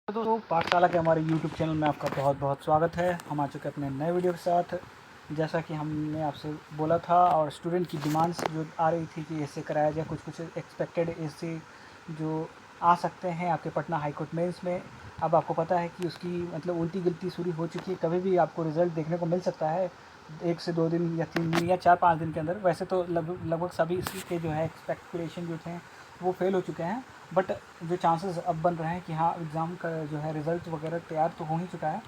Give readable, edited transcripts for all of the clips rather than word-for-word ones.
दोस्तों पाठशाला के हमारे YouTube चैनल में आपका बहुत बहुत स्वागत है। हम आ चुके हैं अपने नए वीडियो के साथ। जैसा कि हमने आपसे बोला था और स्टूडेंट की डिमांड्स जो आ रही थी कि ऐसे कराया जाए, कुछ कुछ एक्सपेक्टेड ऐसे जो आ सकते हैं आपके पटना हाई कोर्ट मेंस में। अब आपको पता है कि उसकी मतलब उल्टी गिनती शुरू हो चुकी है। कभी भी आपको रिज़ल्ट देखने को मिल सकता है 1 से 2 दिन या 3 दिन या 4-5 दिन के अंदर। वैसे तो लगभग सभी इसी के जो है एक्सपेक्टेशन जो थे वो फेल हो चुके हैं, बट जो चांसेस अब बन रहे हैं कि हाँ एग्ज़ाम का जो है रिज़ल्ट वगैरह तैयार तो हो ही चुका है,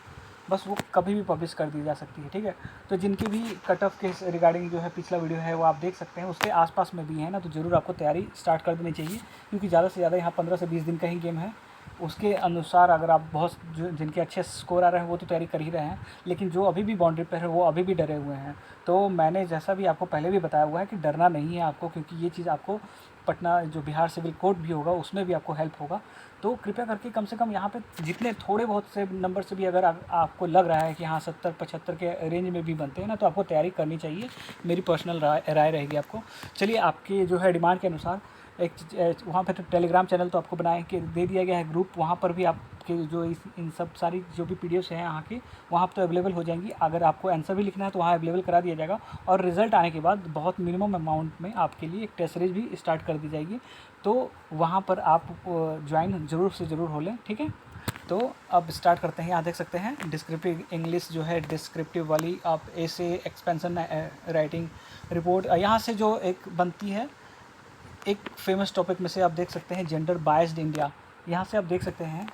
बस वो कभी भी पब्लिश कर दी जा सकती है। ठीक है, तो जिनकी भी कट ऑफ के रिगार्डिंग जो है पिछला वीडियो है वो आप देख सकते हैं, उसके आसपास में भी है ना, तो ज़रूर आपको तैयारी स्टार्ट कर देनी चाहिए, क्योंकि ज़्यादा से ज़्यादा यहाँ 15 से 20 दिन का ही गेम है। उसके अनुसार अगर आप बहुत जो जिनके अच्छे स्कोर आ रहे हैं वो तो तैयारी कर ही रहे हैं, लेकिन जो अभी भी बाउंड्री पर है वो अभी भी डरे हुए हैं। तो मैंने जैसा भी आपको पहले भी बताया हुआ है कि डरना नहीं है आपको, क्योंकि ये चीज़ आपको पटना जो बिहार सिविल कोर्ट भी होगा उसमें भी आपको हेल्प होगा। तो कृपया करके कम से कम यहाँ पे जितने थोड़े बहुत से नंबर से भी अगर आपको लग रहा है कि हाँ 70-75 के रेंज में भी बनते हैं ना, तो आपको तैयारी करनी चाहिए। मेरी पर्सनल राय रहेगी आपको। चलिए, आपके जो है डिमांड के अनुसार एक वहाँ पे तो टेलीग्राम चैनल तो आपको बनाए के दे दिया गया है ग्रुप, वहाँ पर भी आपके जो इन सब सारी जो भी पीडीएफ्स हैं यहाँ की वहाँ पर तो अवेलेबल हो जाएंगी। अगर आपको आंसर भी लिखना है तो वहाँ अवेलेबल करा दिया जाएगा, और रिज़ल्ट आने के बाद बहुत मिनिमम अमाउंट में आपके लिए एक टेस्ट सीरीज भी स्टार्ट कर दी जाएगी। तो वहाँ पर आप ज्वाइन ज़रूर से ज़रूर हो लें। ठीक है, तो अब स्टार्ट करते हैं। यहाँ देख सकते हैं डिस्क्रिप्टिव इंग्लिश जो है, डिस्क्रिप्टिव वाली आप ऐसे एक्सपेंशन राइटिंग रिपोर्ट यहाँ से जो एक बनती है। एक फेमस टॉपिक में से आप देख सकते हैं जेंडर बायस्ड इंडिया, यहाँ से आप देख सकते हैं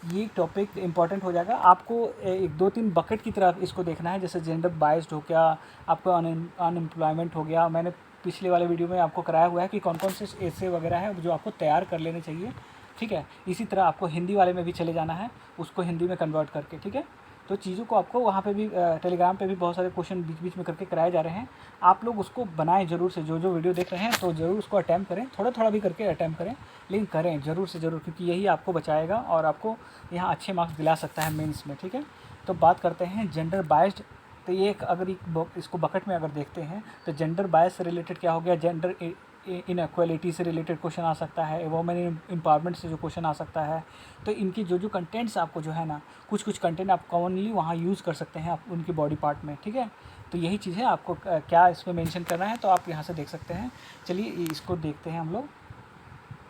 ये टॉपिक इंपॉर्टेंट हो जाएगा। आपको 1-2-3 बकेट की तरफ इसको देखना है, जैसे जेंडर बायस्ड हो गया, आपको अनएम्प्लॉयमेंट हो गया। मैंने पिछले वाले वीडियो में आपको कराया हुआ है कि कौन कौन से ऐसे वगैरह हैं जो आपको तैयार कर लेने चाहिए। ठीक है, इसी तरह आपको हिंदी वाले में भी चले जाना है, उसको हिंदी में कन्वर्ट करके। ठीक है, तो चीज़ों को आपको वहाँ पे भी टेलीग्राम पे भी बहुत सारे क्वेश्चन बीच बीच में करके कराए जा रहे हैं। आप लोग उसको बनाएं ज़रूर से, जो जो वीडियो देख रहे हैं तो ज़रूर उसको अटैम्प्ट करें, थोड़ा थोड़ा भी करके अटैम्प्ट करें, लेकिन करें ज़रूर से ज़रूर, क्योंकि यही आपको बचाएगा और आपको यहाँ अच्छे मार्क्स दिला सकता है मेंस में। ठीक है, तो बात करते हैं जेंडर बायस्ड। तो ये एक अगर इसको बकेट में अगर देखते हैं तो जेंडर बायस से रिलेटेड क्या हो गया, जेंडर इनक्वालिटी से रिलेटेड क्वेश्चन आ सकता है, वुमेन एम्पावरमेंट से जो क्वेश्चन आ सकता है। तो इनकी जो जो कंटेंट्स आपको जो है ना, कुछ कुछ कंटेंट आप कॉमनली वहाँ यूज़ कर सकते हैं आप उनकी बॉडी पार्ट में। ठीक है, तो यही चीज़ है, आपको क्या इसमें मेंशन करना है तो आप यहाँ से देख सकते हैं। चलिए इसको देखते हैं हम लोग।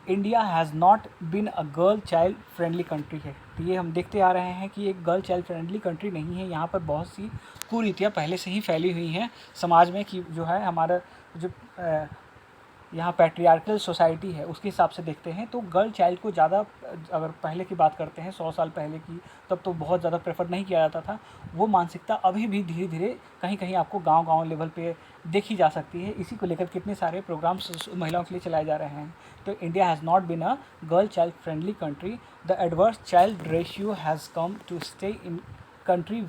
India has not been a girl child friendly country है। तो ये हम देखते आ रहे हैं कि ये गर्ल चाइल्ड फ्रेंडली कंट्री नहीं है। यहाँ पर बहुत सी कुरीतियाँ पहले से ही फैली हुई हैं समाज में, कि जो है हमारा जो यहाँ पैट्रियार्कल सोसाइटी है उसके हिसाब से देखते हैं तो गर्ल चाइल्ड को ज़्यादा, अगर पहले की बात करते हैं 100 साल पहले की, तब तो बहुत ज़्यादा प्रेफर नहीं किया जाता था। वो मानसिकता अभी भी धीरे धीरे कहीं कहीं आपको गांव-गांव लेवल पे देखी जा सकती है। इसी को लेकर कितने सारे प्रोग्राम्स महिलाओं के लिए चलाए जा रहे हैं। तो India has not been a girl child friendly country. The adverse child ratio has come to stay in country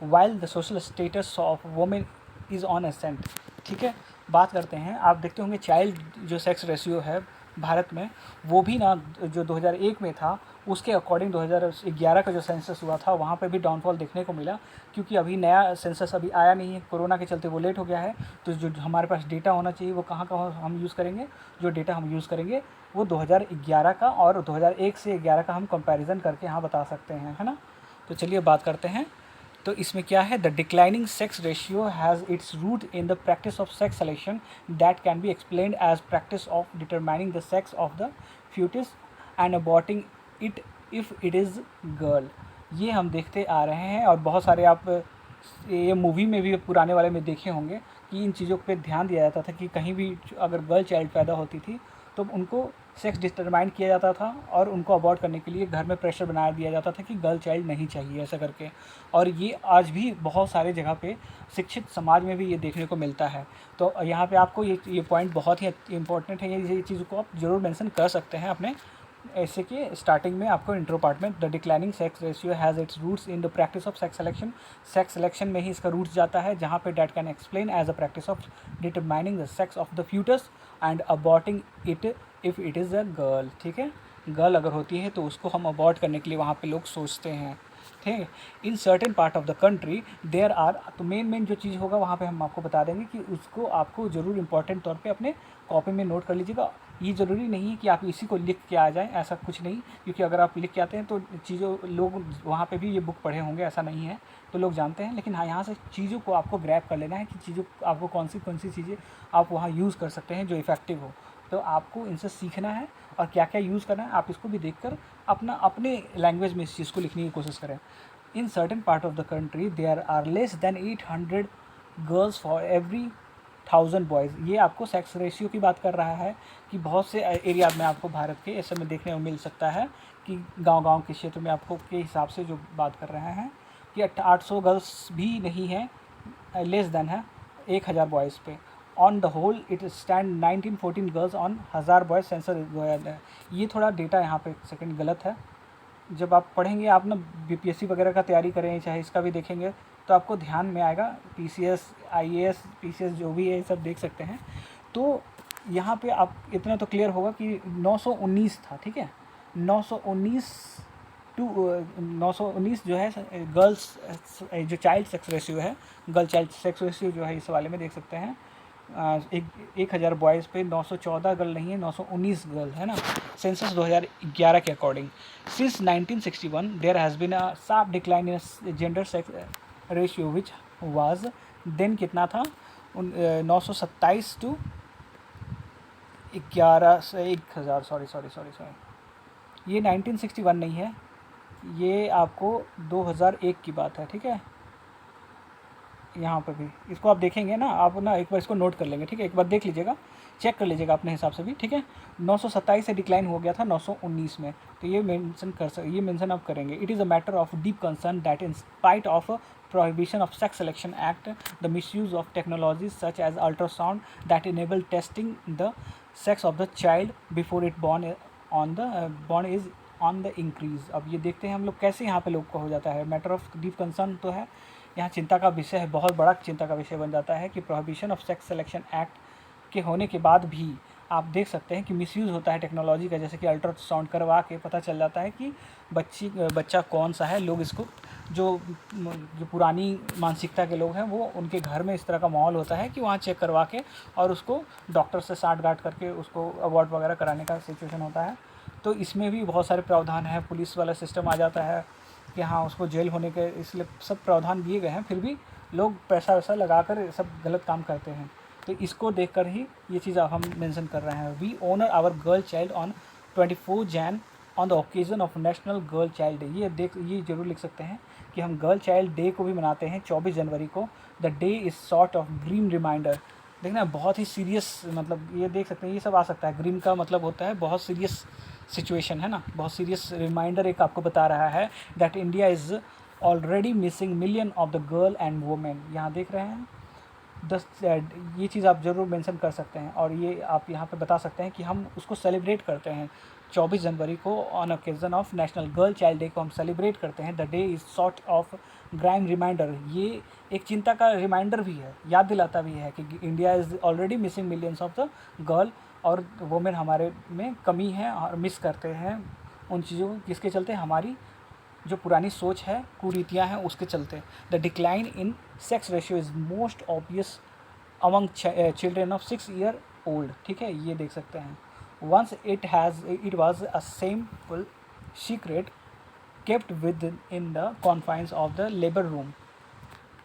while the social status of women is on ascent. ठीक है, बात करते हैं। आप देखते होंगे चाइल्ड जो सेक्स रेशियो है भारत में, वो भी ना जो 2001 में था उसके अकॉर्डिंग 2011 का जो सेंसस हुआ था वहाँ पे भी डाउनफॉल देखने को मिला, क्योंकि अभी नया सेंसस अभी आया नहीं है, कोरोना के चलते वो लेट हो गया है। तो जो हमारे पास डेटा होना चाहिए वो कहाँ का हम यूज़ करेंगे, जो डेटा हम यूज़ करेंगे वो 2011 का और 2001 से 11 का हम कंपैरिजन करके यहाँ बता सकते हैं, है ना। तो चलिए बात करते हैं। तो इसमें क्या है, the declining sex ratio has its root in the practice of sex selection that can be explained as practice of determining the sex of the foetus and aborting it if it is girl. ये हम देखते आ रहे हैं, और बहुत सारे आप ये मूवी में भी पुराने वाले में देखे होंगे कि इन चीज़ों पे ध्यान दिया जाता था कि कहीं भी अगर गर्ल चाइल्ड पैदा होती थी तो उनको सेक्स डिटरमाइन किया जाता था और उनको अबॉर्ट करने के लिए घर में प्रेशर बनाया दिया जाता था कि गर्ल चाइल्ड नहीं चाहिए, ऐसा करके। और ये आज भी बहुत सारे जगह पे शिक्षित समाज में भी ये देखने को मिलता है। तो यहाँ पे आपको ये पॉइंट बहुत ही इम्पोर्टेंट है, ये चीज़ को आप ज़रूर मेंशन कर सकते हैं अपने ऐसे कि स्टार्टिंग में आपको इंट्रो पार्ट में। The declining sex ratio has its roots in the practice of sex selection. Sex selection में ही इसका रूट्स जाता है, जहाँ पे that can explain as a practice of determining the sex of the foetus and aborting it if it is a girl. ठीक है, girl अगर होती है तो उसको हम अबॉर्ट करने के लिए वहाँ पे लोग सोचते हैं। ठीक है, in certain part of the country there are, तो मेन जो चीज़ होगा वहाँ पे हम आपको बता देंगे कि उसको आपको ज़रूर इंपॉर्टेंट तौर पे अपने कॉपी में नोट कर लीजिएगा। ये ज़रूरी नहीं है कि आप इसी को लिख के आ जाएं, ऐसा कुछ नहीं, क्योंकि अगर आप लिख के आते हैं तो चीज़ों लोग वहाँ पे भी ये बुक पढ़े होंगे, ऐसा नहीं है, तो लोग जानते हैं। लेकिन हाँ, यहाँ से चीज़ों को आपको ग्रैब कर लेना है कि चीज़ों आपको कौन सी चीज़ें आप वहाँ यूज़ कर सकते हैं जो इफ़ेक्टिव हो। तो आपको इनसे सीखना है और क्या क्या यूज़ करना है, आप इसको भी देखकर अपने लैंग्वेज में इस चीज़ को लिखने की कोशिश करें। In certain part of the country there are less than 800 girls for every 1000 boys. ये आपको सेक्स रेशियो की बात कर रहा है कि बहुत से एरिया में आपको भारत के ऐसे में देखने को मिल सकता है कि गांव-गांव के क्षेत्र में आपको के हिसाब से जो बात कर रहे हैं कि 800 गर्ल्स भी नहीं है, लेस देन है 1000 बॉयज़ पे। On the whole it stand 1914 girls on 1000 boys census. ये थोड़ा डेटा यहाँ पे सेकंड गलत है। जब आप पढ़ेंगे, आप ना बीपीएससी वगैरह का तैयारी करें, चाहे इसका भी देखेंगे, तो आपको ध्यान में आएगा। पीसीएस, आईएएस, पीसीएस जो भी है सब देख सकते हैं। तो यहाँ पे आप इतना तो क्लियर होगा कि 919 था, ठीक है। 919 टू 919 जो है गर्ल्स जो चाइल्ड सेक्स रेशियो है, गर्ल चाइल्ड सेक्स रेशियो जो है इस वाले में देख सकते हैं। 1000 बॉयज़ पे 914 गर्ल नहीं है, 919 गर्ल है ना, सेंसस 2011 के according. Since 1961 there has been a sharp decline in gender sex ratio which was then कितना था 927 टू 11 से 1000, सॉरी, ये 1961 नहीं है, ये आपको 2001 की बात है, ठीक है। यहाँ पर भी इसको आप देखेंगे ना, आप ना एक बार इसको नोट कर लेंगे, ठीक है। एक बार देख लीजिएगा, चेक कर लीजिएगा अपने हिसाब से भी, ठीक है। 927 से डिक्लाइन हो गया था 919 में, तो ये मेंशन आप करेंगे। It is a matter of deep concern that in spite of prohibition of sex selection act, the misuse of technologies such as ultrasound that enable testing the sex of the child before it born is on the increase। अब ये देखते हैं हम लोग कैसे यहाँ पे लोग को हो जाता है। मैटर ऑफ डीप कंसर्न तो है, यहाँ चिंता का विषय है, बहुत बड़ा चिंता का विषय बन जाता है कि prohibition of sex selection act के होने के बाद भी आप देख सकते हैं कि मिसयूज़ होता है टेक्नोलॉजी का। जैसे कि अल्ट्रासाउंड करवा के पता चल जाता है कि बच्चा कौन सा है। लोग इसको जो पुरानी मानसिकता के लोग हैं, वो उनके घर में इस तरह का माहौल होता है कि वहाँ चेक करवा के और उसको डॉक्टर से साठ-गाँठ करके उसको अबॉर्ट वगैरह कराने का सिचुएशन होता है। तो इसमें भी बहुत सारे प्रावधान हैं, पुलिस वाला सिस्टम आ जाता है कि हाँ उसको जेल होने के, इसलिए सब प्रावधान दिए गए हैं, फिर भी लोग पैसा वैसा लगा कर सब गलत काम करते हैं। तो इसको देखकर ही ये चीज़ हम मेंशन कर रहे हैं। We honour our girl child on 24 Jan on the occasion of national girl child day. ये जरूर लिख सकते हैं कि हम गर्ल चाइल्ड डे को भी मनाते हैं 24 जनवरी को। The day is sort of grim reminder. देखना बहुत ही सीरियस, मतलब ये देख सकते हैं, ये सब आ सकता है। ग्रीन का मतलब होता है बहुत सीरियस सिचुएशन है ना, बहुत सीरियस रिमाइंडर एक आपको बता रहा है that India is already missing million of the girl and women. यहाँ देख रहे हैं ये चीज़ आप ज़रूर मेंशन कर सकते हैं और ये आप यहाँ पे बता सकते हैं कि हम उसको सेलिब्रेट करते हैं 24 जनवरी को on occasion of national girl child day को हम सेलिब्रेट करते हैं। The day is sort of grim reminder. ये एक चिंता का रिमाइंडर भी है, याद दिलाता भी है कि India is already missing millions of the girl और वुमेन हमारे में कमी है और मिस करते हैं उन चीज़ों को, किसके चलते, हमारी जो पुरानी सोच है, कुरीतियाँ हैं, उसके चलते। The decline in sex ratio is most obvious among children of 6 year old, ठीक है, ये देख सकते हैं। Once it was a shameful secret kept within the confines of the labour room,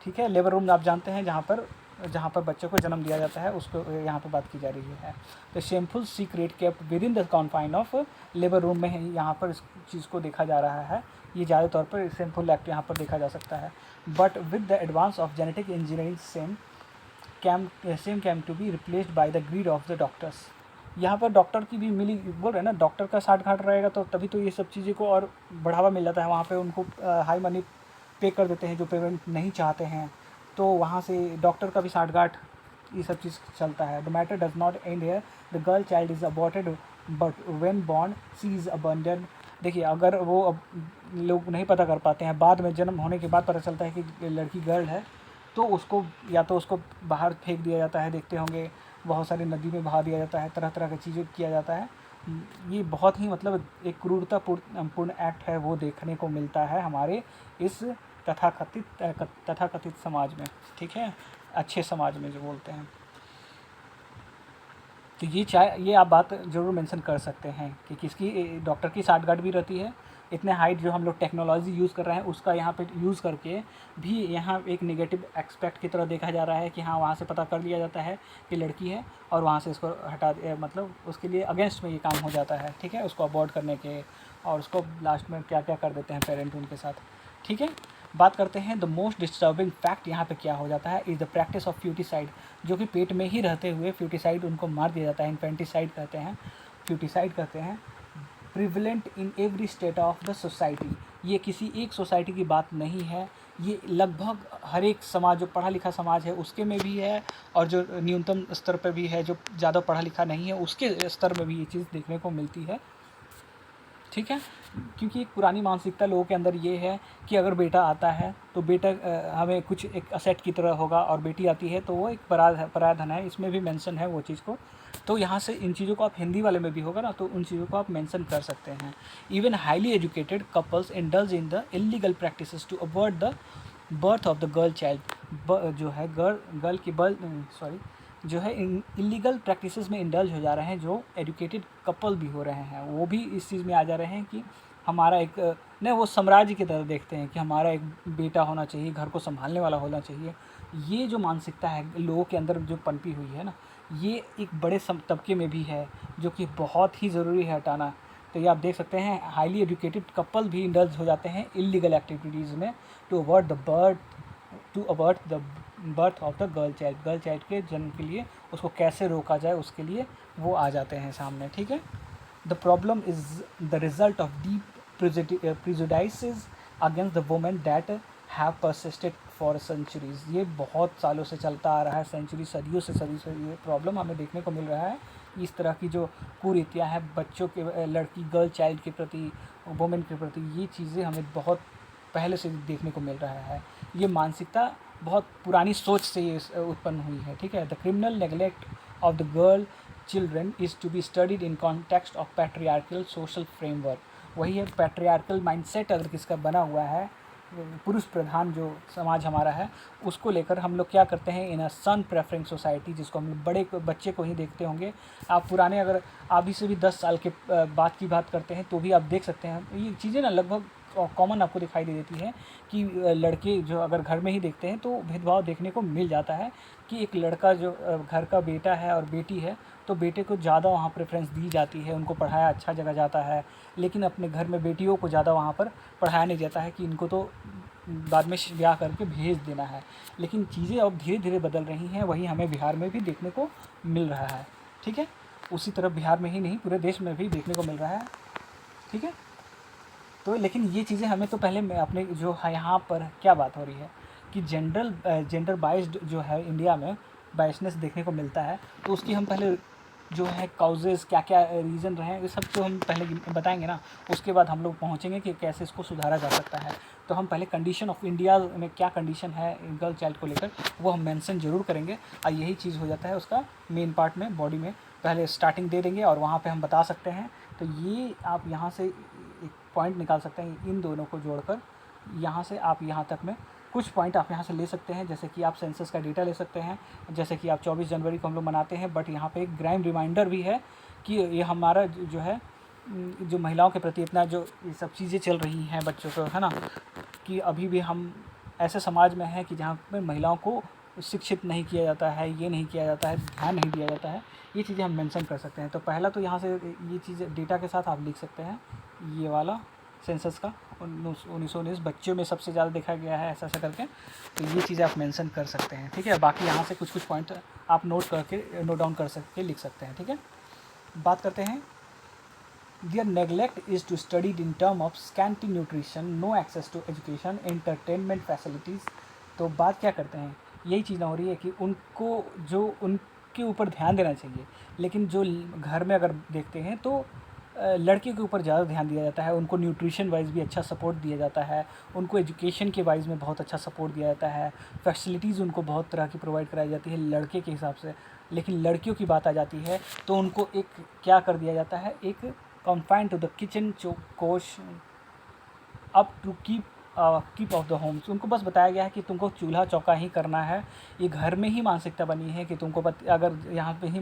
ठीक है। लेबर रूम आप जानते हैं जहाँ पर बच्चों को जन्म दिया जाता है, उसको यहाँ पर बात की जा रही है। तो shameful secret kept within the confine of labour room में यहाँ पर इस चीज़ को देखा जा रहा है। ये ज़्यादा तौर पर शेमफुल एक्ट यहाँ पर देखा जा सकता है। But with the advance of genetic engineering same came to be replaced by the greed of the doctors. यहाँ पर डॉक्टर की भी मिली, बोल रहे हैं ना, डॉक्टर का साठ-घाट रहेगा तो तभी तो ये सब चीज़ें को और बढ़ावा मिल जाता है। वहाँ पे उनको हाई मनी पे कर देते हैं जो पेमेंट नहीं चाहते हैं, तो वहाँ से डॉक्टर का भी साठ-गांठ ये सब चीज़ चलता है। The matter does not end here, the girl child is aborted but when born she is abandon. देखिए, अगर वो अब लोग नहीं पता कर पाते हैं, बाद में जन्म होने के बाद पता चलता है कि लड़की गर्ल है, तो उसको या तो उसको बाहर फेंक दिया जाता है, देखते होंगे बहुत सारी नदी में बहा दिया जाता है, तरह तरह की चीज़ें किया जाता है। ये बहुत ही मतलब एक क्रूरतापूर्ण एक्ट है, वो देखने को मिलता है हमारे इस तथाकथित समाज में, ठीक है, अच्छे समाज में जो बोलते हैं। तो ये आप बात ज़रूर मेंशन कर सकते हैं कि किसकी डॉक्टर की साठगांठ भी रहती है। इतने हाइट जो हम लोग टेक्नोलॉजी यूज़ कर रहे हैं उसका यहाँ पे यूज़ करके भी यहाँ एक नेगेटिव एक्सपेक्ट की तरह देखा जा रहा है कि हाँ वहाँ से पता कर लिया जाता है कि लड़की है और वहाँ से इसको मतलब उसके लिए अगेंस्ट में ये काम हो जाता है, ठीक है, उसको अवॉइड करने के, और उसको लास्ट में क्या क्या कर देते हैं पेरेंट उनके साथ, ठीक है। बात करते हैं द मोस्ट डिस्टर्बिंग फैक्ट यहाँ पे क्या हो जाता है इज़ द प्रैक्टिस ऑफ फ्यूटिसाइड, जो कि पेट में ही रहते हुए फ्यूटिसाइड उनको मार दिया जाता है, इन्फेंटिसाइड कहते हैं, फ्यूटिसाइड कहते हैं, prevalent in every state of the society. ये किसी एक सोसाइटी की बात नहीं है, ये लगभग हर एक समाज, जो पढ़ा लिखा समाज है उसके में भी है, और जो न्यूनतम स्तर पर भी है, जो ज़्यादा पढ़ा लिखा नहीं है उसके स्तर में भी ये चीज़ देखने को मिलती है, ठीक है। क्योंकि एक पुरानी मानसिकता लोगों के अंदर ये है कि अगर बेटा आता है तो बेटा हमें कुछ एक असेट की तरह होगा, और बेटी आती है तो वो एक पराया धन है, इसमें भी मेंशन है वो चीज़ को। तो यहाँ से इन चीज़ों को आप हिंदी वाले में भी होगा ना, तो उन चीज़ों को आप मेंशन कर सकते हैं। Even highly educated couples indulge in the illegal practices to avoid the birth of the girl child, जो है गर्ल की सॉरी जो है इलीगल प्रैक्टिसेस में इंडल्ज हो जा रहे हैं, जो एजुकेटेड कपल भी हो रहे हैं वो भी इस चीज़ में आ जा रहे हैं कि हमारा एक न वो साम्राज्य की तरह देखते हैं कि हमारा एक बेटा होना चाहिए, घर को संभालने वाला होना चाहिए। ये जो मानसिकता है लोगों के अंदर जो पनपी हुई है ना, ये एक बड़े तबके में भी है, जो कि बहुत ही ज़रूरी है हटाना। तो ये आप देख सकते हैं हाईली एजुकेटेड कपल भी इंडल्ज हो जाते हैं इलीगल एक्टिविटीज़ में to avoid the birth of the girl child के जन्म के लिए उसको कैसे रोका जाए उसके लिए वो आ जाते हैं सामने, ठीक है। The problem is the result of deep prejudices against the women that have persisted for centuries. ये बहुत सालों से चलता आ रहा है, सदियों से ये प्रॉब्लम हमें देखने को मिल रहा है। इस तरह की जो कुरीतियाँ हैं बच्चों के, लड़की गर्ल चाइल्ड के प्रति, वुमेन के प्रति, ये चीज़ें हमें बहुत पहले से देखने को मिल रहा है। ये मानसिकता बहुत पुरानी सोच से ये उत्पन्न हुई है, ठीक है। The criminal neglect of the girl children is to be studied in context of patriarchal social framework. वही है, पैट्रियार्कल माइंडसेट अगर किसका बना हुआ है, पुरुष प्रधान जो समाज हमारा है, उसको लेकर हम लोग क्या करते हैं इन अ सन प्रेफरिंग सोसाइटी, जिसको हम लोग बड़े बच्चे को ही देखते होंगे। आप पुराने अगर अभी से भी 10 साल के बाद की बात करते हैं तो भी आप देख सकते हैं ये चीज़ें ना लगभग कॉमन आपको दिखाई दे देती है कि लड़के जो अगर घर में ही देखते हैं तो भेदभाव देखने को मिल जाता है कि एक लड़का जो घर का बेटा है और बेटी है तो बेटे को ज़्यादा वहाँ प्रेफरेंस दी जाती है, उनको पढ़ाया अच्छा जगह जाता है, लेकिन अपने घर में बेटियों को ज़्यादा वहाँ पर पढ़ाया नहीं जाता है कि इनको तो बाद में ब्याह करके भेज देना है। लेकिन चीज़ें अब धीरे धीरे बदल रही हैं, वही हमें बिहार में भी देखने को मिल रहा है, ठीक है। उसी तरह बिहार में ही नहीं पूरे देश में भी देखने को मिल रहा है, ठीक है। तो लेकिन ये चीज़ें हमें तो पहले में अपने जो है यहाँ पर क्या बात हो रही है कि जेंडर बाइस्ड जो है इंडिया में बाइसनेस देखने को मिलता है, तो उसकी हम पहले जो है काउजेज़ क्या क्या रीज़न रहे हैं ये सब तो हम पहले बताएंगे ना, उसके बाद हम लोग पहुँचेंगे कि कैसे इसको सुधारा जा सकता है। तो हम पहले कंडीशन ऑफ इंडिया में क्या कंडीशन है गर्ल चाइल्ड को लेकर वो हम मेंशन ज़रूर करेंगे, और यही चीज़ हो जाता है उसका मेन पार्ट में, बॉडी में पहले स्टार्टिंग दे देंगे और वहाँ पर हम बता सकते हैं। तो ये आप यहाँ से एक पॉइंट निकाल सकते हैं, इन दोनों को जोड़कर यहाँ से आप यहाँ तक में कुछ पॉइंट आप यहाँ से ले सकते हैं। जैसे कि आप सेंसस का डेटा ले सकते हैं, जैसे कि आप 24 जनवरी को हम लोग मनाते हैं, बट यहाँ पे एक ग्राइम रिमाइंडर भी है कि ये हमारा जो है जो महिलाओं के प्रति इतना जो ये सब चीज़ें चल रही हैं बच्चों को, है ना, कि अभी भी हम ऐसे समाज में हैं कि जहाँ पर महिलाओं को शिक्षित नहीं किया जाता है, ये नहीं किया जाता है, ध्यान नहीं दिया जाता है, ये चीज़ें हम मेंशन कर सकते हैं। तो पहला तो यहाँ से ये चीज़ डेटा के साथ आप लिख सकते हैं, ये वाला सेंसस का 1919 बच्चों में सबसे ज़्यादा देखा गया है ऐसा करके, तो ये चीज़ें आप मेंशन कर सकते हैं, ठीक है। बाकी यहाँ से कुछ पॉइंट आप नोट डाउन कर सकते लिख सकते हैं, ठीक है। बात करते हैं Their neglect is to studied in term of scanty nutrition, no access to education, entertainment facilities। तो बात क्या करते हैं, यही चीज़ हो रही है कि उनको जो उनके ऊपर ध्यान देना चाहिए, लेकिन जो घर में अगर देखते हैं तो लड़के के ऊपर ज़्यादा ध्यान दिया जाता है, उनको न्यूट्रिशन वाइज भी अच्छा सपोर्ट दिया जाता है, उनको एजुकेशन के वाइज में बहुत अच्छा सपोर्ट दिया जाता है, फैसिलिटीज़ उनको बहुत तरह की प्रोवाइड कराई जाती है लड़के के हिसाब से। लेकिन लड़कियों की बात आ जाती है तो उनको एक क्या कर दिया जाता है, एक confined to the kitchen coach up to keep keep of the homes. उनको बस बताया गया है कि तुमको चूल्हा चौका ही करना है। ये घर में ही मानसिकता बनी है कि तुमको अगर यहाँ पे ही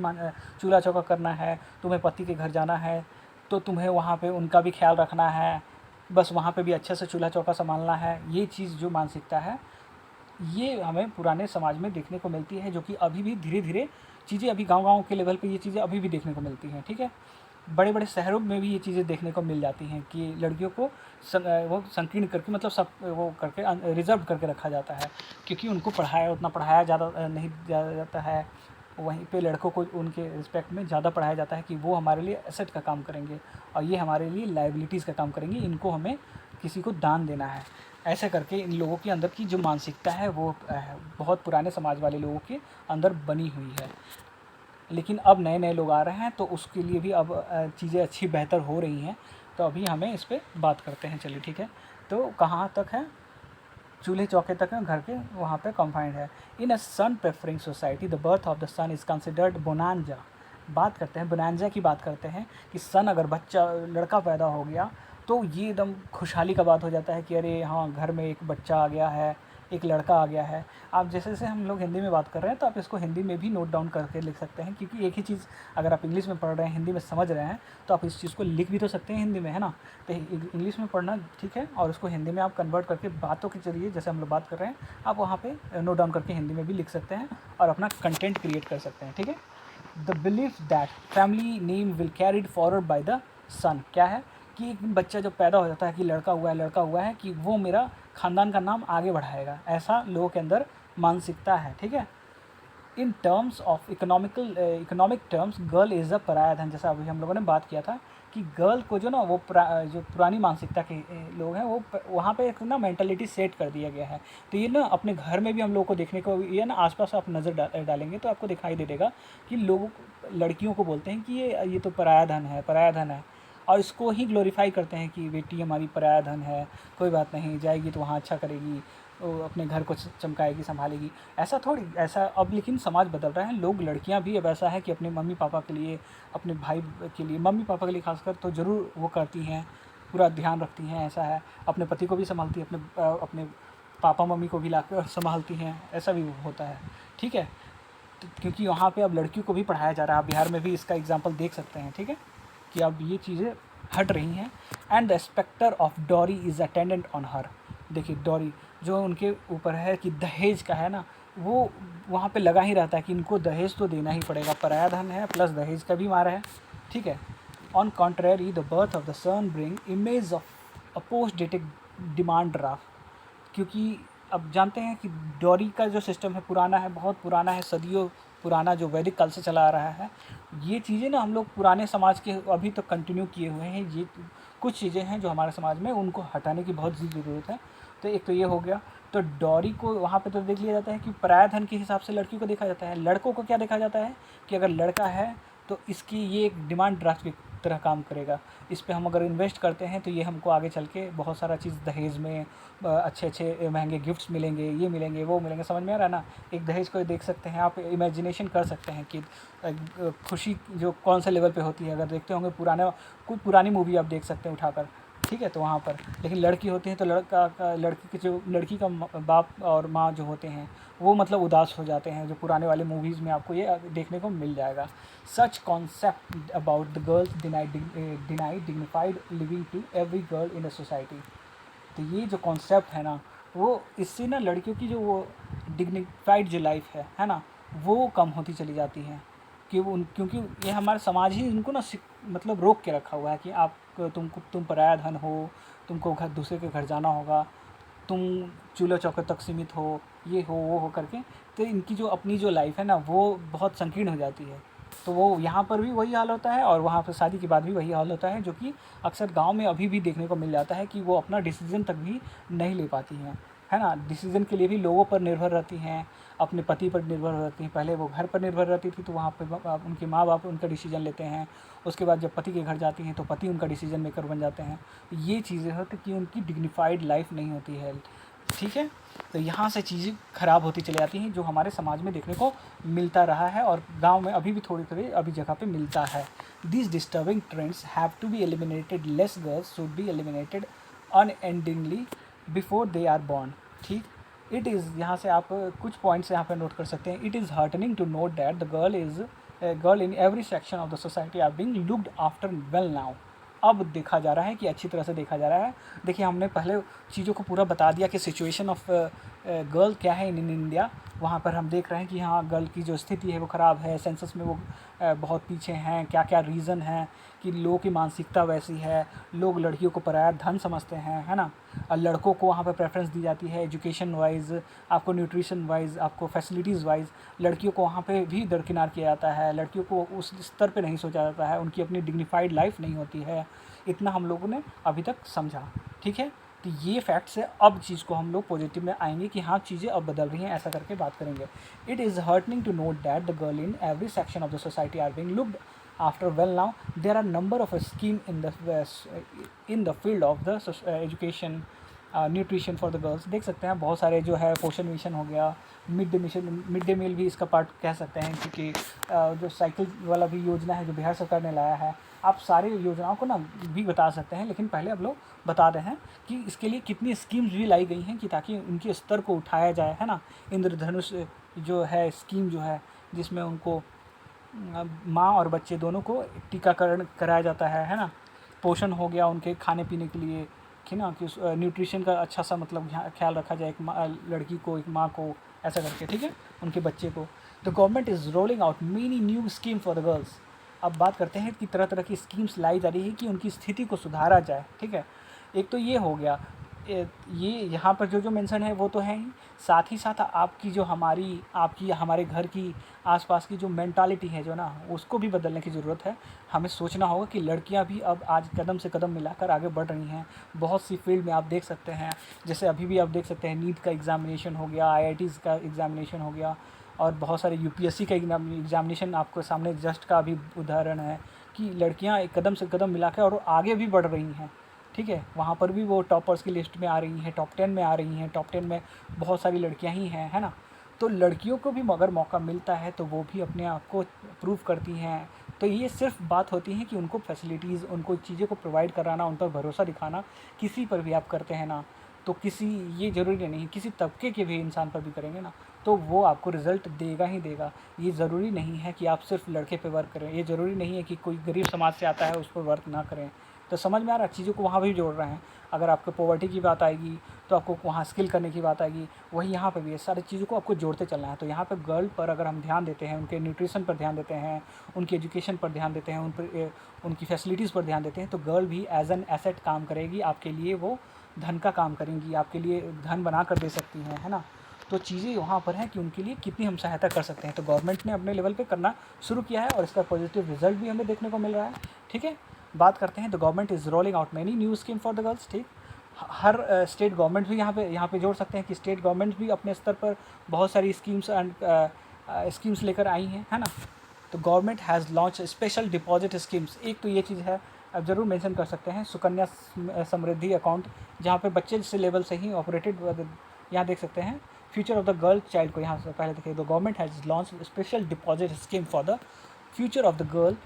चूल्हा चौका करना है, तुम्हें पति के घर जाना है तो तुम्हें वहाँ पे उनका भी ख्याल रखना है, बस वहाँ पे भी अच्छे से चूल्हा चौका संभालना है। ये चीज़ जो मानसिकता है ये हमें पुराने समाज में देखने को मिलती है, जो कि अभी भी धीरे धीरे चीज़ें अभी गांव-गांव के लेवल पे ये चीज़ें अभी भी देखने को मिलती हैं। ठीक है, बड़े बड़े शहरों में भी ये चीज़ें देखने को मिल जाती हैं कि लड़कियों को वो संकीर्ण करके मतलब सब वो करके रिजर्व करके रखा जाता है, क्योंकि उनको उतना पढ़ाया ज़्यादा नहीं जाता है। वहीं पे लड़कों को उनके रिस्पेक्ट में ज़्यादा पढ़ाया जाता है कि वो हमारे लिए एसेट का काम करेंगे और ये हमारे लिए लायबिलिटीज़ का काम करेंगे, इनको हमें किसी को दान देना है। ऐसे करके इन लोगों के अंदर की जो मानसिकता है वो बहुत पुराने समाज वाले लोगों के अंदर बनी हुई है। लेकिन अब नए नए लोग आ रहे हैं तो उसके लिए भी अब चीज़ें अच्छी बेहतर हो रही हैं। तो अभी हमें इस पर बात करते हैं। चलिए ठीक है, तो कहाँ तक है, चूल्हे चौके तक है, घर के वहाँ पे कन्फाइंड है। In a son preferring society the birth of the son is considered bonanza. बात करते हैं बोनांजा की, बात करते हैं कि सन अगर बच्चा लड़का पैदा हो गया तो ये एकदम खुशहाली का बात हो जाता है कि अरे हाँ घर में एक बच्चा आ गया है, एक लड़का आ गया है। आप जैसे जैसे हम लोग हिंदी में बात कर रहे हैं तो आप इसको हिंदी में भी नोट डाउन करके लिख सकते हैं, क्योंकि एक ही चीज़ अगर आप इंग्लिश में पढ़ रहे हैं हिंदी में समझ रहे हैं तो आप इस चीज़ को लिख भी तो सकते हैं हिंदी में, है ना। तो इंग्लिश में पढ़ना ठीक है और उसको हिंदी में आप कन्वर्ट करके बातों के जरिए जैसे हम लोग बात कर रहे हैं आप वहाँ पे नोट डाउन करके हिंदी में भी लिख सकते हैं और अपना कंटेंट क्रिएट कर सकते हैं। ठीक है, the belief that family name will carried forward by the son, क्या है कि एक बच्चा जब पैदा हो जाता है कि लड़का हुआ है कि वो मेरा ख़ानदान का नाम आगे बढ़ाएगा, ऐसा लोगों के अंदर मानसिकता है। ठीक है, in terms of economic terms girl is a पराया धन, जैसा अभी हम लोगों ने बात किया था कि गर्ल को जो ना वो जो पुरानी मानसिकता के लोग हैं वो वहाँ पे एक ना मेंटालिटी सेट कर दिया गया है। तो ये ना अपने घर में भी हम लोग को देखने को, ये ना आसपास आप नज़र डालेंगे तो आपको दिखाई दे देगा कि लोग लड़कियों को बोलते हैं कि ये तो पराया धन है, और इसको ही ग्लोरीफाई करते हैं कि बेटी हमारी पराया धन है, कोई बात नहीं, जाएगी तो वहाँ अच्छा करेगी, वो अपने घर को चमकाएगी, संभालेगी। ऐसा थोड़ी, ऐसा अब लेकिन समाज बदल रहा है। लोग, लड़कियां भी अब ऐसा है कि अपने मम्मी पापा के लिए, अपने भाई के लिए, मम्मी पापा के लिए खासकर तो ज़रूर वो करती हैं, पूरा ध्यान रखती हैं। ऐसा है, अपने पति को भी संभालती है, अपने पापा मम्मी को भी लाकर संभालती हैं, ऐसा भी होता है। ठीक है, तो क्योंकि वहाँ पे अब लड़कियों को भी पढ़ाया जा रहा है। बिहार में भी इसका एग्जाम्पल देख सकते हैं। ठीक है, कि अब ये चीज़ें हट रही हैं। And the spectre of dowry is attendant on her. देखिए डॉरी जो उनके ऊपर है कि दहेज का है ना, वो वहाँ पे लगा ही रहता है कि इनको दहेज तो देना ही पड़ेगा, पराया धन है प्लस दहेज का भी मार है। ठीक है, on contrary the birth of the son bring image of a post dated demand draft, क्योंकि अब जानते हैं कि डॉरी का जो सिस्टम है पुराना है, बहुत पुराना है, सदियों पुराना, जो वैदिक काल से चला आ रहा है। ये चीज़ें ना हम लोग पुराने समाज के अभी तक कंटिन्यू किए हुए हैं। ये कुछ चीज़ें हैं जो हमारे समाज में, उनको हटाने की बहुत ज़रूरत है। तो एक तो ये हो गया। तो डॉरी को वहाँ पे तो देख लिया जाता है कि पराया धन के हिसाब से लड़की को देखा जाता है। लड़कों को क्या देखा जाता है कि अगर लड़का है तो इसकी ये एक डिमांड ड्राफ्ट की तरह काम करेगा। इस पे हम अगर इन्वेस्ट करते हैं तो ये हमको आगे चल के बहुत सारा चीज़ दहेज में अच्छे अच्छे महंगे गिफ्ट्स मिलेंगे, ये मिलेंगे, वो मिलेंगे। समझ में आ रहा है ना। एक दहेज को देख सकते हैं आप, इमेजिनेशन कर सकते हैं कि खुशी जो कौन से लेवल पे होती है। अगर देखते होंगे कोई पुरानी मूवी आप देख सकते हैं उठाकर, ठीक है, तो वहाँ पर लेकिन लड़की होती है तो लड़की का बाप और माँ जो होते हैं वो मतलब उदास हो जाते हैं, जो पुराने वाले मूवीज़ में आपको ये देखने को मिल जाएगा। Such concept about the girls deny dignified living to every girl in a society. तो ये जो कॉन्सेप्ट है ना, वो इससे ना लड़कियों की जो वो डिग्निफाइड जो लाइफ है ना, वो कम होती चली जाती है। क्योंकि ये हमारा समाज ही इनको ना मतलब रोक के रखा हुआ है कि आप तुम पराया धन हो, तुमको घर दूसरे के घर जाना होगा, तुम चूल्हा चौके तक सीमित हो, ये हो वो हो करके। तो इनकी जो अपनी जो लाइफ है ना वो बहुत संकीर्ण हो जाती है। तो वो यहाँ पर भी वही हाल होता है और वहाँ पर शादी के बाद भी वही हाल होता है, जो कि अक्सर गांव में अभी भी देखने को मिल जाता है कि वो अपना डिसीज़न तक भी नहीं ले पाती हैं, है ना। डिसीज़न के लिए भी लोगों पर निर्भर रहती हैं, अपने पति पर निर्भर रहती हैं। पहले वो घर पर निर्भर रहती थी तो वहाँ पर उनके माँ बाप उनका डिसीज़न लेते हैं। उसके बाद जब पति के घर जाती हैं तो पति उनका डिसीज़न मेकर बन जाते हैं। ये चीज़ें होती कि उनकी डिग्निफाइड लाइफ नहीं होती है। ठीक है, तो यहाँ से चीज़ें ख़राब होती चली जाती हैं, जो हमारे समाज में देखने को मिलता रहा है और गांव में अभी भी थोड़ी थोड़ी अभी जगह पे मिलता है। These disturbing trends have to be eliminated. Less girls should be eliminated unendingly before they are born. ठीक, इट इज़, यहाँ से आप कुछ पॉइंट्स यहाँ पे नोट कर सकते हैं। It is heartening to note that the girl in every section of the society are being looked after well now. अब देखा जा रहा है कि अच्छी तरह से देखा जा रहा है। देखिए, हमने पहले चीज़ों को पूरा बता दिया कि सिचुएशन ऑफ गर्ल क्या है इन इंडिया। वहाँ पर हम देख रहे हैं कि हाँ, गर्ल की जो स्थिति है वो ख़राब है, सेंसस में वो बहुत पीछे हैं। क्या क्या रीज़न है कि लोगों की मानसिकता वैसी है, लोग लड़कियों को पराया धन समझते हैं, है ना। और लड़कों को वहाँ पर प्रेफरेंस दी जाती है एजुकेशन वाइज, आपको न्यूट्रिशन वाइज, आपको फैसिलिटीज़ वाइज। लड़कियों को वहाँ पे भी दरकिनार किया जाता है, लड़कियों को उस स्तर पे नहीं सोचा जाता है, उनकी अपनी डिग्निफाइड लाइफ नहीं होती है। इतना हम लोगों ने अभी तक समझा, ठीक है। तो ये फैक्ट्स है। अब चीज़ को हम लोग पॉजिटिव में आएंगे कि हाँ, चीज़ें अब बदल रही हैं, ऐसा करके बात करेंगे। It is heartening to note that the girl in every section of the society are being looked after well now. There are number of a scheme in the field of the education, nutrition for the girls. देख सकते हैं बहुत सारे जो है, पोषण mission हो गया, मिड डे मील भी इसका पार्ट कह सकते हैं, क्योंकि जो साइकिल वाला भी योजना है जो बिहार सरकार ने लाया है। आप सारी योजनाओं को ना भी बता सकते हैं, लेकिन पहले अब लोग बता रहे हैं कि इसके लिए कितनी स्कीम्स भी लाई गई हैं कि ताकि उनके स्तर को उठाया जाए, है ना। इंद्रधनुष जो है स्कीम जो है, जिसमें उनको माँ और बच्चे दोनों को टीकाकरण कराया जाता है ना। पोषण हो गया उनके खाने पीने के लिए, कि ना कि न्यूट्रिशन का अच्छा सा मतलब ख्याल रखा जाए, एक लड़की को, एक माँ को, ऐसा करके, ठीक है, उनके बच्चे को। The government is rolling out many new scheme for the girls. अब बात करते हैं कि तरह तरह की स्कीम्स लाई जा रही है कि उनकी स्थिति को सुधारा जाए, ठीक है। एक तो ये हो गया, ये यहाँ पर जो जो मेंशन है वो तो है ही, साथ ही साथ आपकी जो आपकी हमारे घर की आसपास की जो मेंटालिटी है जो ना, उसको भी बदलने की ज़रूरत है। हमें सोचना होगा कि लड़कियाँ भी अब आज कदम से कदम मिलाकर आगे बढ़ रही हैं। बहुत सी फील्ड में आप देख सकते हैं, जैसे अभी भी आप देख सकते हैं, नीट का एग्ज़ामिनेशन हो गया, IITs का एग्ज़ामिनेशन हो गया, और बहुत सारे UPSC का एग्ज़ामिनेशन आपको सामने जस्ट का भी उदाहरण है कि लड़कियाँ एक कदम से कदम मिलाकर और आगे भी बढ़ रही हैं, ठीक है। वहाँ पर भी वो टॉपर्स की लिस्ट में आ रही हैं, टॉप 10 में आ रही हैं, टॉप 10 में बहुत सारी लड़कियाँ ही हैं, है ना। तो लड़कियों को भी अगर मौका मिलता है तो वो भी अपने आप को प्रूव करती हैं। तो ये सिर्फ बात होती है कि उनको फैसिलिटीज़, उनको चीज़ें को प्रोवाइड कराना, उन पर भरोसा दिखाना। किसी पर भी आप करते हैं ना, तो किसी, ये ज़रूरी नहीं, किसी तबके के भी इंसान पर भी करेंगे ना, तो वो आपको रिज़ल्ट देगा ही देगा। ये ज़रूरी नहीं है कि आप सिर्फ लड़के पे वर्क करें, ये ज़रूरी नहीं है कि कोई गरीब समाज से आता है उस पर वर्क ना करें। तो समझ में आ रहा है, चीज़ों को वहाँ भी जोड़ रहे हैं। अगर आपको पॉवर्टी की बात आएगी तो आपको वहाँ स्किल करने की बात आएगी, वही यहाँ पे भी है। सारी चीज़ों को आपको जोड़ते चलना है। तो यहाँ पे गर्ल पर अगर हम ध्यान देते हैं, उनके न्यूट्रिशन पर ध्यान देते हैं, उनकी एजुकेशन पर ध्यान देते हैं, उनकी फैसिलिटीज़ पर ध्यान देते हैं, तो गर्ल भी एज एन एसेट काम करेगी आपके लिए। वो धन का काम करेंगी, आपके लिए धन बना कर दे सकती हैं, है ना। तो चीज़ें वहाँ पर हैं कि उनके लिए कितनी हम सहायता कर सकते हैं। तो गवर्नमेंट ने अपने लेवल पे करना शुरू किया है और इसका पॉजिटिव रिजल्ट भी हमें देखने को मिल रहा है, ठीक है। बात करते हैं, the government is rolling out many new scheme for the girls, ठीक। हर स्टेट गवर्नमेंट भी यहाँ पे जोड़ सकते हैं कि स्टेट गवर्नमेंट भी अपने स्तर पर बहुत सारी स्कीम्स एंड स्कीम्स लेकर आई हैं, है ना। तो government has launch special deposit schemes. एक तो ये चीज़ है, अब ज़रूर मेंशन कर सकते हैं, सुकन्या समृद्धि अकाउंट, जहाँ पे बच्चे से लेवल से ही ऑपरेटेड। यहाँ देख सकते हैं future of the girl child को, यहाँ से पहले देखिए, the government has launch special deposit scheme for the future of the girl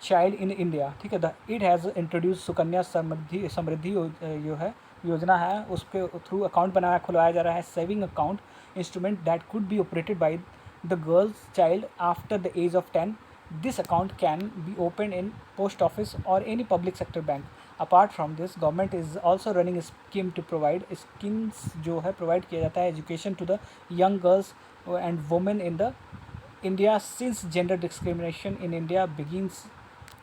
child in India, ठीक है। It has introduce Sukanya Samriddhi जो है योजना है, उसके थ्रू अकाउंट बनाया खुलवाया जा रहा है, saving account instrument that could be operated by the girls child after the age of 10। This account can be open in post office और any public sector bank. Apart from this, government is also running scheme to provide schemes जो है provide किया जाता है education to the young girls and women in the India since gender discrimination in India begins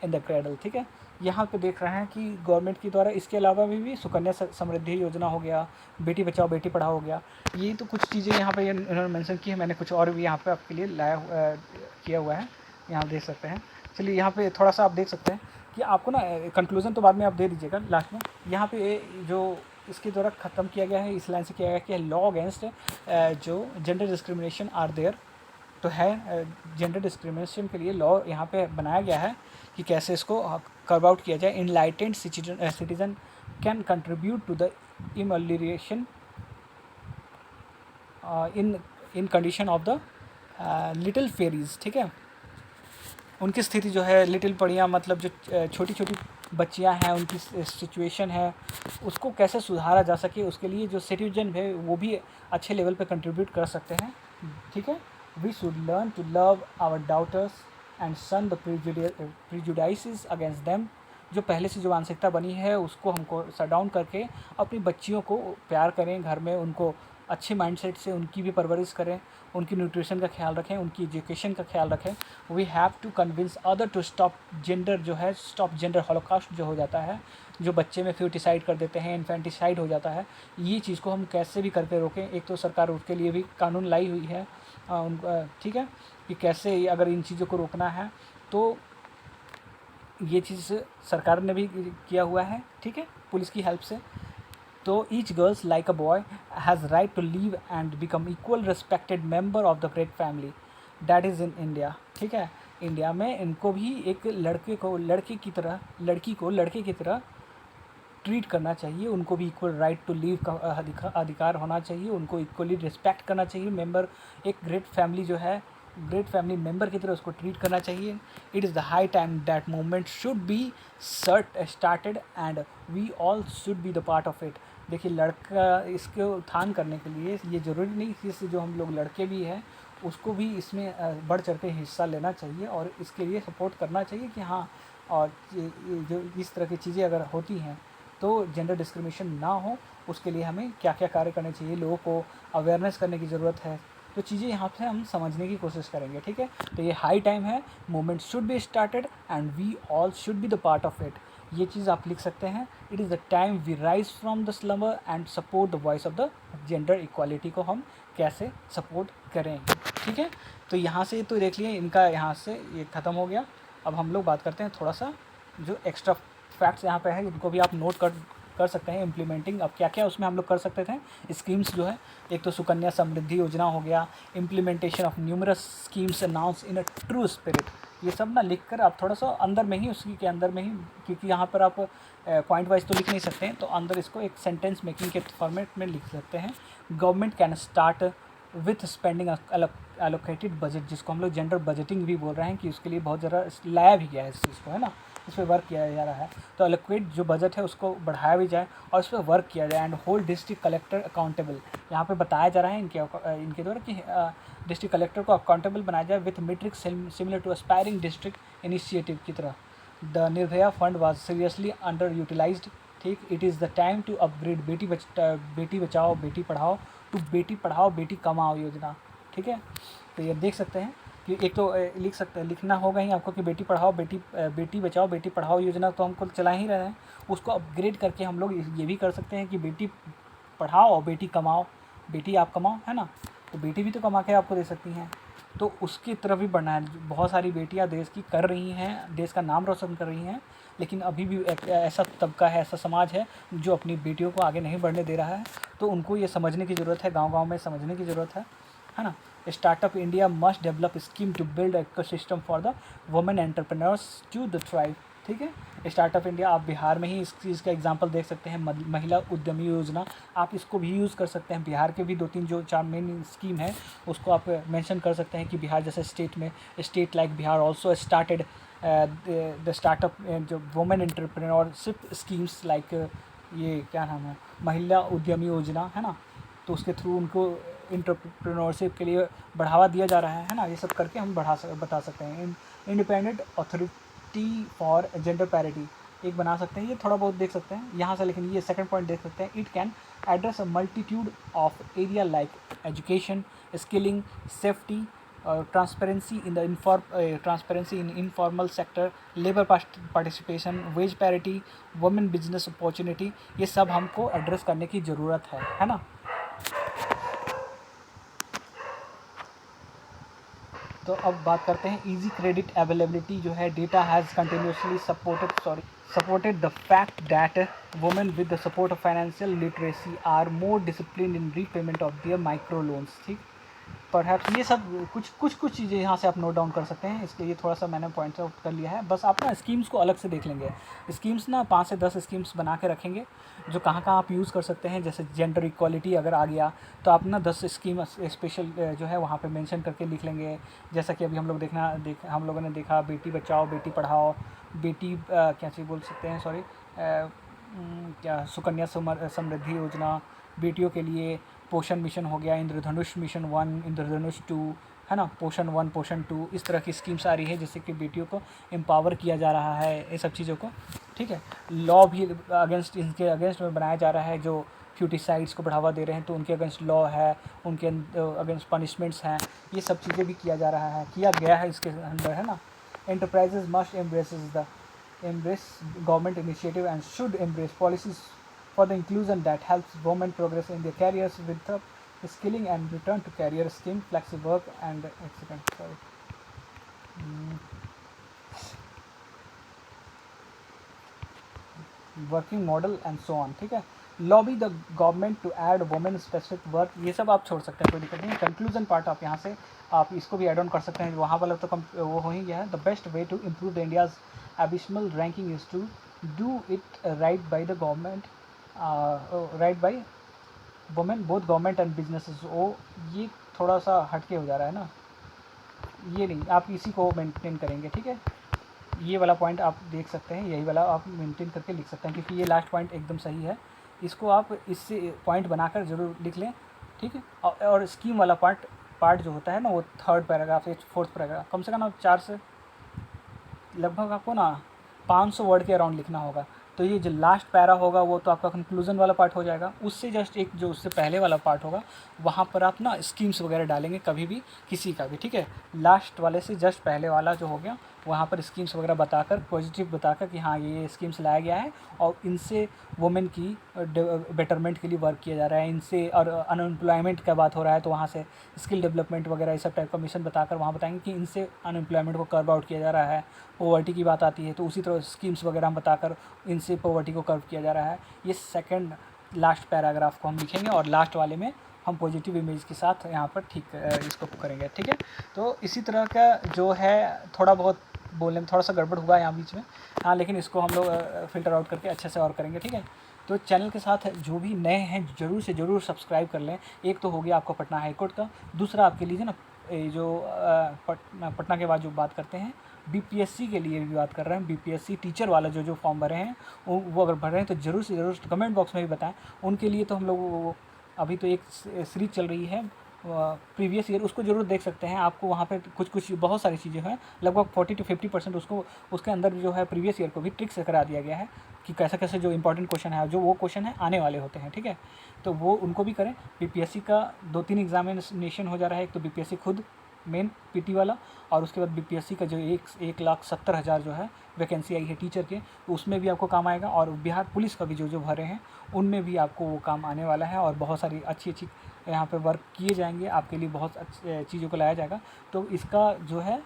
in the cradle, ठीक है। यहाँ पे देख रहे हैं कि गवर्नमेंट के द्वारा इसके अलावा भी सुकन्या समृद्धि योजना हो गया, बेटी बचाओ बेटी पढ़ाओ हो गया। ये तो कुछ चीज़ें यहाँ पे इन्होंने मेंशन की है, मैंने कुछ और भी यहाँ पे आपके लिए किया हुआ है, यहाँ देख सकते हैं। चलिए, यहाँ पे थोड़ा सा आप देख सकते हैं कि आपको ना कंक्लूज़न तो बाद में आप दे दीजिएगा लास्ट में। यहाँ पे जो इसके द्वारा ख़त्म किया गया है, इस लाइन से किया गया कि लॉ अगेंस्ट जो जेंडर डिस्क्रिमिनेशन आर देयर। तो है, जेंडर डिस्क्रिमिनेशन के लिए लॉ यहाँ पे बनाया गया है कि कैसे इसको कर्व आउट किया जाए। Enlightened citizen can contribute to the amelioration in condition of the little fairies, ठीक है। उनकी स्थिति जो है, लिटिल पड़ियाँ मतलब जो छोटी छोटी बच्चियां हैं उनकी सिचुएशन है उसको कैसे सुधारा जा सके, उसके लिए जो सिटीजन है वो भी अच्छे लेवल पे कंट्रीब्यूट कर सकते हैं। ठीक है, we should learn to love our daughters and shun the prejudices against them. जो पहले से जो मानसिकता बनी है उसको हमको शट डाउन करके अपनी बच्चियों को प्यार करें, घर में उनको अच्छे माइंडसेट से उनकी भी परवरिश करें, उनकी न्यूट्रिशन का ख्याल रखें, उनकी एजुकेशन का ख्याल रखें। We have to convince other to stop gender, जो है स्टॉप जेंडर हॉलोकॉस्ट जो हो जाता है, जो बच्चे में फ्यूटिसाइड कर देते हैं, इन्फेंटिसाइड हो जाता है, ये चीज़ को हम कैसे भी करके रोकें। एक तो सरकार उसके लिए भी कानून लाई हुई है ठीक है, कि कैसे अगर इन चीज़ों को रोकना है तो ये चीज़ सरकार ने भी किया हुआ है। ठीक है, पुलिस की हेल्प से। तो each girls like a boy has right to live and become equal respected member of the great family that is in India. ठीक है, इंडिया में इनको भी एक लड़के को लड़के की तरह, लड़की को लड़के की तरह ट्रीट करना चाहिए, उनको भी इक्वल राइट टू लीव का अधिकार होना चाहिए, उनको इक्वली रिस्पेक्ट करना चाहिए। मेंबर एक ग्रेट फैमिली जो है, ग्रेट फैमिली मेंबर की तरह उसको ट्रीट करना चाहिए। It is the high time that movement should be started and we all should be the part of it. देखिए, लड़का इसके उत्थान करने के लिए ये ज़रूरी नहीं कि इससे जो हम लोग लड़के भी हैं उसको भी इसमें बढ़ चढ़ के हिस्सा लेना चाहिए और इसके लिए सपोर्ट करना चाहिए कि हाँ, और ये जो इस तरह की चीज़ें अगर होती हैं तो जेंडर डिस्क्रिमिनेशन ना हो, उसके लिए हमें क्या क्या कार्य करने चाहिए, लोगों को अवेयरनेस करने की ज़रूरत है। तो चीज़ें यहाँ से हम समझने की कोशिश करेंगे। ठीक है, तो ये हाई टाइम है, movement should be started and we all should be the part of it. ये चीज़ आप लिख सकते हैं। It is the time we rise from the slumber and support the voice of the gender equality को हम कैसे सपोर्ट करें। ठीक है, तो यहाँ से तो देख लिए इनका, यहाँ से ये ख़त्म हो गया। अब हम लोग बात करते हैं थोड़ा सा जो एक्स्ट्रा फैक्ट्स यहाँ पे है, इनको भी आप नोट कर सकते हैं। इम्प्लीमेंटिंग अब क्या क्या उसमें हम लोग कर सकते थे स्कीम्स जो है, एक तो सुकन्या समृद्धि योजना हो गया, implementation of numerous schemes announce in a true spirit. ये सब ना लिख कर आप थोड़ा सा अंदर में ही, उसी के अंदर में ही, क्योंकि यहाँ पर आप पॉइंट वाइज तो लिख नहीं सकते हैं, तो अंदर इसको एक सेंटेंस मेकिंग के फॉर्मेट में लिख सकते हैं। Government can start with spending allocated budget, जिसको हम लोग जेंडर बजटिंग भी बोल रहे हैं, कि उसके लिए बहुत ज़्यादा लाया भी गया है इस चीज़ को, है ना, इस पर वर्क किया जा रहा है। तो एलोकेट जो बजट है उसको बढ़ाया भी जाए और इस पर वर्क किया जाए। And hold district collector accountable, यहाँ पे बताया जा रहा है इनके द्वारा कि डिस्ट्रिक्ट कलेक्टर को अकाउंटेबल बनाया जाए with metric similar to aspiring district initiative की तरह। The Nirbhaya fund was seriously under utilized. ठीक, it is the time to upgrade Beti Bachao Beti Padhao to Beti Padhao बेटी कमाओ योजना। ठीक है, तो ये देख सकते हैं कि एक तो लिख सकते हैं, लिखना होगा ही आपको कि बेटी पढ़ाओ बेटी बचाओ बेटी पढ़ाओ योजना तो हमको चला ही रहे हैं, उसको अपग्रेड करके हम लोग ये भी कर सकते हैं कि बेटी पढ़ाओ और बेटी कमाओ, बेटी आप कमाओ, है ना, तो बेटी भी तो कमा के आपको दे सकती हैं, तो उसकी तरफ भी बढ़ना है। बहुत सारी बेटियां देश की कर रही हैं, देश का नाम रोशन कर रही हैं, लेकिन अभी भी एक ऐसा तबका है, ऐसा समाज है जो अपनी बेटियों को आगे नहीं बढ़ने दे रहा है। तो उनको ये समझने की ज़रूरत है, गाँव-गाँव में समझने की ज़रूरत है ना। Startup India must develop scheme to build ecosystem for the women entrepreneurs to the thrive. ठीक है, स्टार्टअप इंडिया आप बिहार में ही इस चीज़ का एग्जांपल देख सकते हैं, महिला उद्यमी योजना, आप इसको भी यूज़ कर सकते हैं। बिहार के भी 2-3 जो 4 मेन स्कीम है उसको आप मेंशन कर सकते हैं कि बिहार जैसे स्टेट में, state like Bihar also started the startup जो वुमेन एंटरप्रेन्योरशिप स्कीम्स लाइक ये क्या नाम है, महिला उद्यमी योजना, है ना, तो उसके थ्रू उनको एंटरप्रेन्योरशिप के लिए बढ़ावा दिया जा रहा है ना। ये सब करके हम बता सकते हैं। Independent authority for gender parity एक बना सकते हैं, ये थोड़ा बहुत देख सकते हैं यहाँ से, लेकिन ये सेकंड पॉइंट देख सकते हैं। It can address a multitude of area like education, skilling, safety, transparency in informal sector, labour participation, wage parity, women business opportunity, ये सब हमको एड्रेस करने की ज़रूरत है ना। तो अब बात करते हैं इजी क्रेडिट अवेलेबिलिटी जो है, data has continuously supported the fact that women with the support of financial literacy are more discipline in repayment of their micro loans. ठीक, परहैप्स ये सब कुछ चीज़ें यहाँ से आप नोट डाउन कर सकते हैं। इसके लिए थोड़ा सा मैंने पॉइंट आउट कर लिया है। बस आप ना स्कीम्स को अलग से देख लेंगे। स्कीम्स ना 5 से 10 स्कीम्स बना के रखेंगे जो कहाँ कहाँ आप यूज़ कर सकते हैं। जैसे जेंडर इक्वालिटी अगर आ गया तो आप ना 10 स्कीम स्पेशल जो है वहाँ पे मेंशन करके लिख लेंगे। जैसा कि अभी हम लोगों ने देखा बेटी बचाओ बेटी पढ़ाओ, बेटी क्या चीज़ बोल सकते हैं, सॉरी, क्या सुकन्या समृद्धि योजना, बेटियों के लिए पोषण मिशन हो गया, इंद्रधनुष मिशन 1, इंद्रधनुष 2, है ना, पोषण 1, पोषण 2, इस तरह की स्कीम्स आ रही है जिससे कि बेटियों को एम्पावर किया जा रहा है ये सब चीज़ों को। ठीक है, लॉ भी इनके अगेंस्ट में बनाया जा रहा है। जो फ्यूटिसाइड्स को बढ़ावा दे रहे हैं तो उनके अगेंस्ट लॉ है, उनके अगेंस्ट पनिशमेंट्स हैं। ये सब चीज़ें भी किया गया है इसके अंदर, है ना। Enterprises must embrace government initiative and should embrace policies for the inclusion that helps women progress in their careers with the skilling and return to career scheme, flexi work and etc. Working model and so on. ठीक है, lobby the government to add women specific work, ये सब आप छोड़ सकते हैं, कोई दिक्कत नहीं। कंक्लूजन पार्ट आप यहाँ से आप इसको भी ऐड ऑन कर सकते हैं, वहाँ वाला तो वो हो ही गया है। The best way to improve the India's abysmal ranking is to do it right by the government, right by women both government and businesses. वो ये थोड़ा सा हटके हो जा रहा है ना, ये नहीं, आप इसी को मेंटेन करेंगे। ठीक है, ये वाला पॉइंट आप देख सकते हैं, यही वाला आप मेंटेन करके लिख सकते हैं क्योंकि ये लास्ट पॉइंट एकदम सही है। इसको आप इससे पॉइंट बनाकर ज़रूर लिख लें। ठीक है, और स्कीम वाला पार्ट जो होता है ना, वो 3rd पैराग्राफ या 4th पैराग्राफ, कम से कम 4 से लगभग आपको ना 500 वर्ड के अराउंड लिखना होगा। तो ये जो लास्ट पैरा होगा वो तो आपका कंक्लूजन वाला पार्ट हो जाएगा। उससे जस्ट एक जो उससे पहले वाला पार्ट होगा वहाँ पर आप ना स्कीम्स वगैरह डालेंगे कभी भी किसी का भी। ठीक है, लास्ट वाले से जस्ट पहले वाला जो हो गया वहाँ पर स्कीम्स वगैरह बताकर, पॉजिटिव बताकर कि हाँ ये स्कीम्स लाया गया है और इनसे वुमेन की बेटरमेंट के लिए वर्क किया जा रहा है, इनसे, और अनएम्प्लॉयमेंट का बात हो रहा है तो वहाँ से स्किल डेवलपमेंट वगैरह ये सब टाइप का मिशन बताकर वहाँ बताएंगे कि इनसे अनएम्प्लॉयमेंट को कर्व आउट किया जा रहा है। पॉवर्टी की बात आती है तो उसी तरह स्कीम्स वगैरह हम बताकर इनसे पॉवर्टी को कर्व किया जा रहा है। ये सेकंड लास्ट पैराग्राफ को हम लिखेंगे और लास्ट वाले में हम पॉजिटिव इमेज के साथ यहाँ पर ठीक इसको करेंगे। ठीक है, तो इसी तरह का जो है थोड़ा बहुत बोलने में थोड़ा सा गड़बड़ हुआ यहाँ बीच में, हाँ, लेकिन इसको हम लोग फ़िल्टर आउट करके अच्छे से और करेंगे। ठीक है, तो चैनल के साथ जो भी नए हैं ज़रूर से ज़रूर सब्सक्राइब कर लें। एक तो हो गया आपको पटना हाईकोर्ट का, दूसरा आपके लीजिए ना जो पटना के बाद जो बात करते हैं बीपीएससी के लिए भी बात कर रहे हैं। बीपीएससी टीचर वाला जो फॉर्म भरे हैं वो अगर भर रहे हैं तो ज़रूर से ज़रूर कमेंट बॉक्स में भी बताएं। उनके लिए तो हम लोग अभी तो एक सीरीज चल रही है प्रीवियस ईयर, उसको ज़रूर देख सकते हैं। आपको वहाँ पे कुछ बहुत सारी चीज़ें हैं, लगभग 40 to 50% उसको उसके अंदर जो है प्रीवियस ईयर को भी ट्रिक से करा दिया गया है कि कैसे कैसे जो इंपॉर्टेंट क्वेश्चन है, जो वो क्वेश्चन है आने वाले होते हैं। ठीक है, तो वो उनको भी करें। बीपीएससी का 2-3 एग्जामिनेशन हो जा रहा है, एक तो बीपीएससी खुद मेन पीटी वाला, और उसके बाद बीपीएससी का जो 1,70,000 जो है वैकेंसी आई है टीचर के, तो उसमें भी आपको काम आएगा। और बिहार पुलिस का भी जो भरे हैं उनमें भी आपको वो काम आने वाला है और बहुत सारी अच्छी यहाँ पे वर्क किए जाएंगे, आपके लिए बहुत अच्छी चीज़ों को लाया जाएगा। तो इसका जो है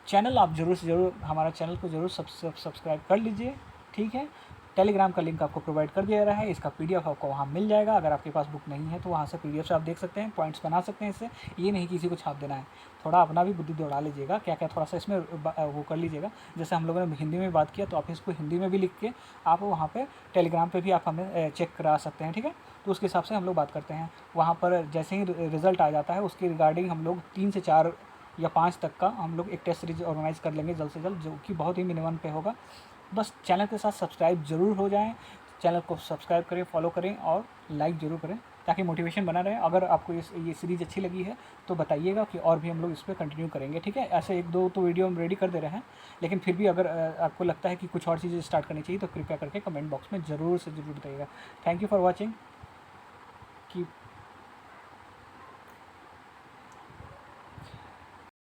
चैनल आप ज़रूर से ज़रूर हमारा चैनल को ज़रूर सब्सक्राइब कर लीजिए। ठीक है, टेलीग्राम का लिंक आपको प्रोवाइड कर दिया रहा है, इसका पीडीएफ आपको वहाँ मिल जाएगा। अगर आपके पास बुक नहीं है तो वहाँ से पीडीएफ से आप देख सकते हैं, पॉइंट्स बना सकते हैं इससे। ये नहीं किसी को छाप देना है, थोड़ा अपना भी बुद्धि दौड़ा लीजिएगा, क्या क्या थोड़ा सा इसमें वो कर लीजिएगा। जैसे हम लोगों ने हिंदी में बात किया तो आप इसको हिंदी में भी लिख के आप वहाँ पर टेलीग्राम पर भी आप हमें चेक करा सकते हैं। ठीक है, तो उसके हिसाब से हम लोग बात करते हैं। वहाँ पर जैसे ही रिज़ल्ट आ जाता है उसके रिगार्डिंग हम लोग 3 से 4 या 5 तक का हम लोग एक टेस्ट सीरीज ऑर्गेनाइज़ कर लेंगे जल्द से जल्द, जो कि बहुत ही मिनिमम पे होगा। बस चैनल के साथ सब्सक्राइब ज़रूर हो जाएं, चैनल को सब्सक्राइब करें, फॉलो करें और लाइक ज़रूर करें ताकि मोटिवेशन बना रहे। अगर आपको ये सीरीज़ अच्छी लगी है तो बताइएगा कि और भी हम लोग इस पर कंटिन्यू करेंगे। ठीक है, ऐसे 1-2 तो वीडियो हम रेडी कर दे रहे हैं, लेकिन फिर भी अगर आपको लगता है कि कुछ और चीज़ें स्टार्ट करनी चाहिए तो कृपया करके कमेंट बॉक्स में ज़रूर से ज़रूर बताइएगा। Thank you for watching, keep